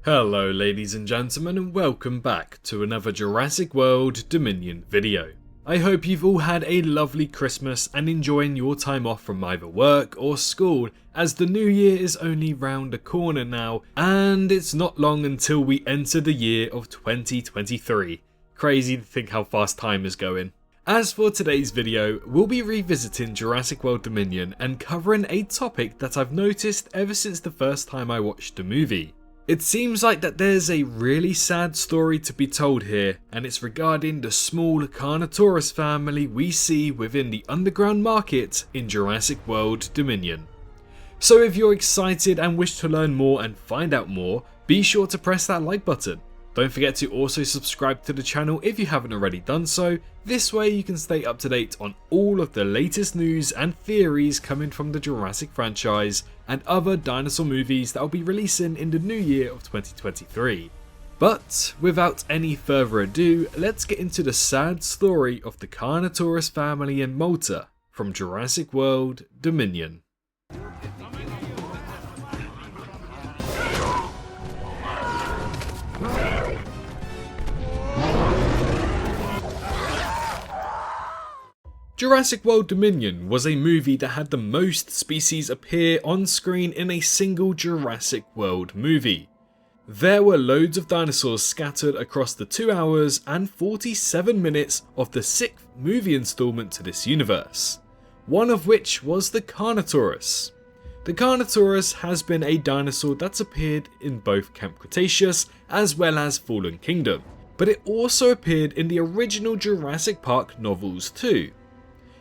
Hello ladies and gentlemen, and welcome back to another Jurassic World Dominion video. I hope you've all had a lovely Christmas and enjoying your time off from either work or school, as the new year is only round the corner now and it's not long until we enter the year of 2023. Crazy to think how fast time is going. As for today's video, we'll be revisiting Jurassic World Dominion and covering a topic that I've noticed ever since the first time I watched the movie. It seems like that there's a really sad story to be told here, and it's regarding the small Carnotaurus family we see within the underground market in Jurassic World Dominion. So if you're excited and wish to learn more and find out more, be sure to press that like button. Don't forget to also subscribe to the channel if you haven't already done so. This way you can stay up to date on all of the latest news and theories coming from the Jurassic franchise and other dinosaur movies that I'll be releasing in the new year of 2023. But without any further ado, let's get into the sad story of the Carnotaurus family in Malta from Jurassic World Dominion. Jurassic World Dominion was a movie that had the most species appear on screen in a single Jurassic World movie. There were loads of dinosaurs scattered across the 2 hours and 47 minutes of the 6th movie installment to this universe, one of which was the Carnotaurus. The Carnotaurus has been a dinosaur that's appeared in both Camp Cretaceous as well as Fallen Kingdom, but it also appeared in the original Jurassic Park novels too.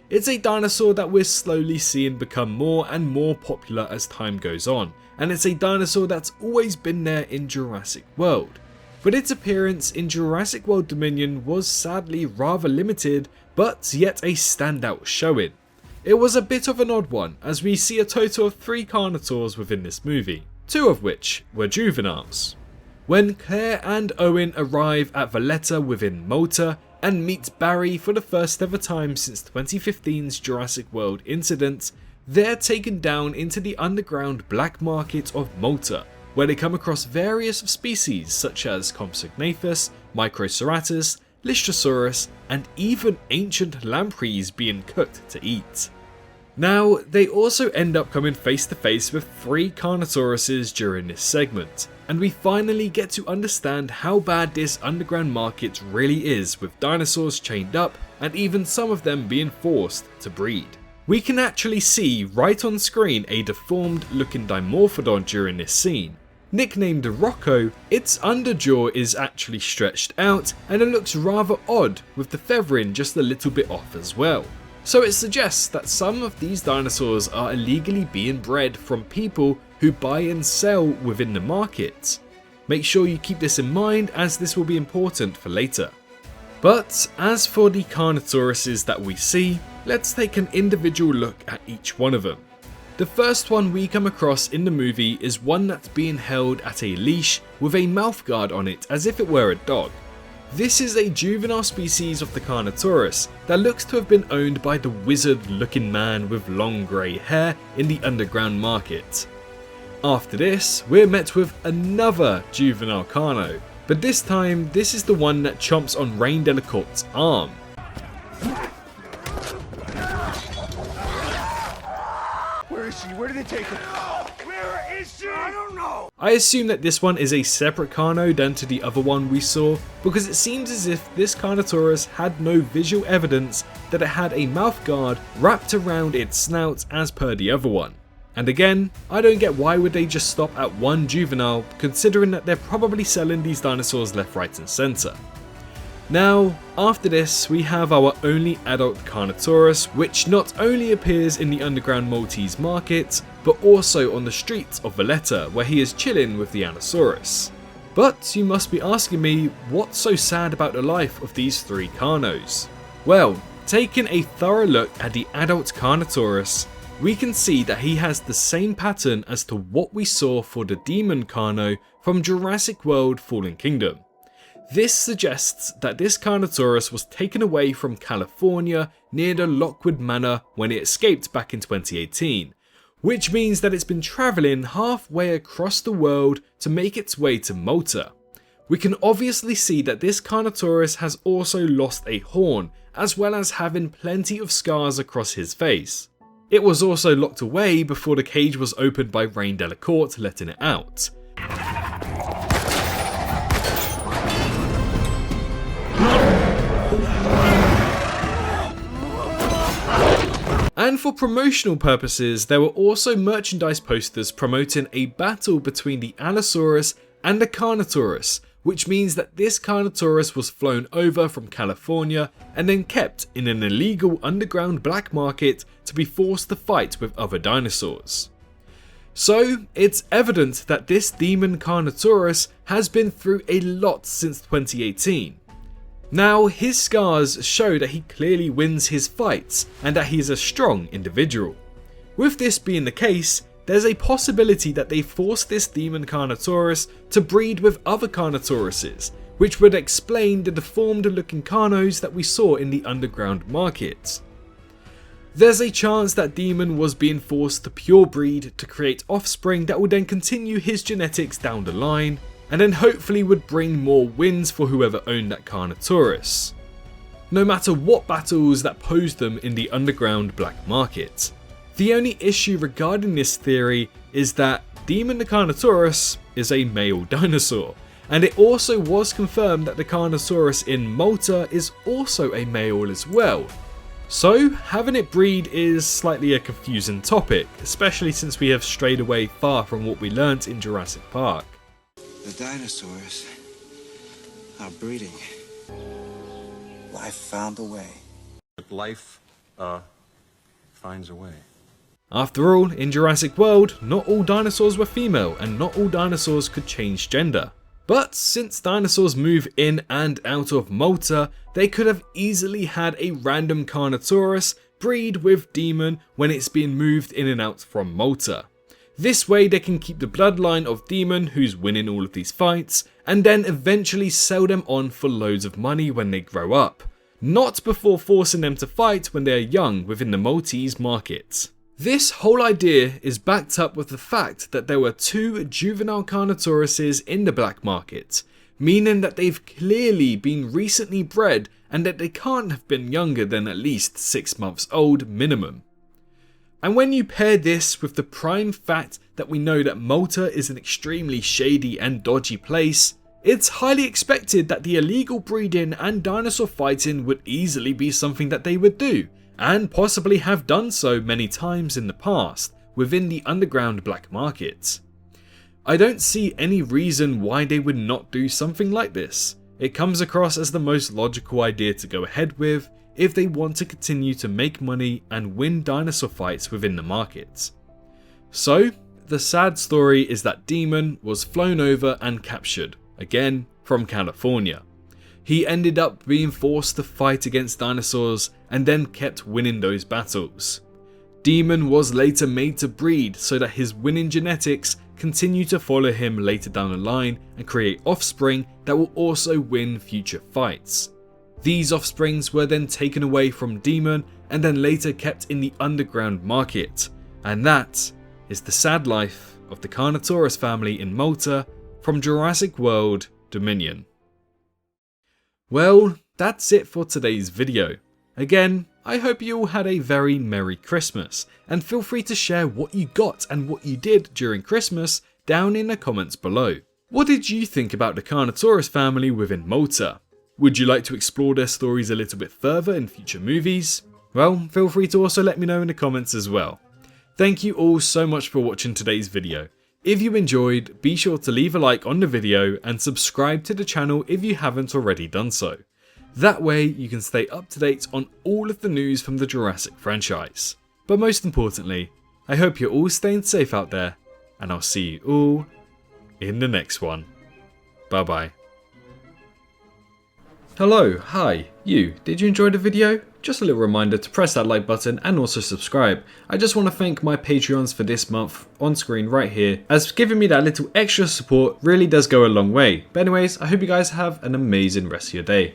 It's a dinosaur that we're slowly seeing become more and more popular as time goes on, and it's a dinosaur that's always been there in Jurassic World. But its appearance in Jurassic World Dominion was sadly rather limited, but yet a standout showing. It was a bit of an odd one, as we see a total of 3 Carnotaurs within this movie, 2 of which were juveniles. When Claire and Owen arrive at Valletta within Malta, and meet Barry for the first ever time since 2015's Jurassic World incident, they're taken down into the underground black market of Malta, where they come across various species such as Compsognathus, Microceratus, Lystrosaurus, and even ancient lampreys being cooked to eat. Now, they also end up coming face to face with 3 Carnotauruses during this segment, and we finally get to understand how bad this underground market really is, with dinosaurs chained up and even some of them being forced to breed. We can actually see right on screen a deformed looking Dimorphodon during this scene. Nicknamed Rocco, its underjaw is actually stretched out and it looks rather odd, with the feathering just a little bit off as well. So it suggests that some of these dinosaurs are illegally being bred from people who buy and sell within the market. Make sure you keep this in mind, as this will be important for later. But as for the Carnotauruses that we see, let's take an individual look at each one of them. The first one we come across in the movie is one that's being held at a leash with a mouthguard on it as if it were a dog. This is a juvenile species of the Carnotaurus that looks to have been owned by the wizard looking man with long grey hair in the underground market. After this, we're met with another juvenile Carno, but this time this is the one that chomps on Reine Delacourte's arm. Where is she? Where did they take her? Where is she? I don't know. I assume that this one is a separate Carno than to the other one we saw, because it seems as if this Carnotaurus had no visual evidence that it had a mouthguard wrapped around its snout as per the other one. And again, I don't get why would they just stop at one juvenile, considering that they're probably selling these dinosaurs left, right and centre. Now, after this, we have our only adult Carnotaurus, which not only appears in the underground Maltese market, but also on the streets of Valletta, where he is chilling with the Allosaurus. But you must be asking me, what's so sad about the life of these 3 Carnos? Well, taking a thorough look at the adult Carnotaurus, we can see that he has the same pattern as to what we saw for the Demon Carno from Jurassic World Fallen Kingdom. This suggests that this Carnotaurus was taken away from California near the Lockwood Manor when it escaped back in 2018, which means that it's been travelling halfway across the world to make its way to Malta. We can obviously see that this Carnotaurus has also lost a horn, as well as having plenty of scars across his face. It was also locked away before the cage was opened by Reine Delacourt, letting it out. And for promotional purposes, there were also merchandise posters promoting a battle between the Allosaurus and the Carnotaurus, which means that this Carnotaurus was flown over from California and then kept in an illegal underground black market to be forced to fight with other dinosaurs. So it's evident that this demon Carnotaurus has been through a lot since 2018. Now, his scars show that he clearly wins his fights and that he is a strong individual. With this being the case, there's a possibility that they forced this demon Carnotaurus to breed with other Carnotauruses, which would explain the deformed looking Carnos that we saw in the underground market. There's a chance that demon was being forced to pure breed to create offspring that would then continue his genetics down the line, and then hopefully would bring more wins for whoever owned that Carnotaurus, no matter what battles that posed them in the underground black market. The only issue regarding this theory is that Demon the Carnotaurus is a male dinosaur, and it also was confirmed that the Carnotaurus in Malta is also a male as well. So having it breed is slightly a confusing topic, especially since we have strayed away far from what we learnt in Jurassic Park. The dinosaurs are breeding. Life found a way. Life, finds a way. After all, in Jurassic World, not all dinosaurs were female and not all dinosaurs could change gender. But since dinosaurs move in and out of Malta, they could have easily had a random Carnotaurus breed with Demon when it's being moved in and out from Malta. This way they can keep the bloodline of Demon, who's winning all of these fights, and then eventually sell them on for loads of money when they grow up, not before forcing them to fight when they are young within the Maltese market. This whole idea is backed up with the fact that there were 2 juvenile Carnotauruses in the black market, meaning that they've clearly been recently bred and that they can't have been younger than at least 6 months old minimum. And when you pair this with the prime fact that we know that Malta is an extremely shady and dodgy place, it's highly expected that the illegal breeding and dinosaur fighting would easily be something that they would do, and possibly have done so many times in the past within the underground black market. I don't see any reason why they would not do something like this. It comes across as the most logical idea to go ahead with if they want to continue to make money and win dinosaur fights within the market. So, the sad story is that Demon was flown over and captured, again from California. He ended up being forced to fight against dinosaurs and then kept winning those battles. Demon was later made to breed so that his winning genetics continue to follow him later down the line and create offspring that will also win future fights. These offsprings were then taken away from Demon and then later kept in the underground market. And that is the sad life of the Carnotaurus family in Malta from Jurassic World Dominion. Well, that's it for today's video. Again, I hope you all had a very Merry Christmas, and feel free to share what you got and what you did during Christmas down in the comments below. What did you think about the Carnotaurus family within Malta? Would you like to explore their stories a little bit further in future movies? Well, feel free to also let me know in the comments as well. Thank you all so much for watching today's video. If you enjoyed, be sure to leave a like on the video and subscribe to the channel if you haven't already done so. That way you can stay up to date on all of the news from the Jurassic franchise. But most importantly, I hope you're all staying safe out there, and I'll see you all in the next one. Bye bye. Hello, hi, you, did you enjoy the video? Just a little reminder to press that like button and also subscribe. I just want to thank my Patreons for this month on screen right here, as giving me that little extra support really does go a long way. But anyways, I hope you guys have an amazing rest of your day.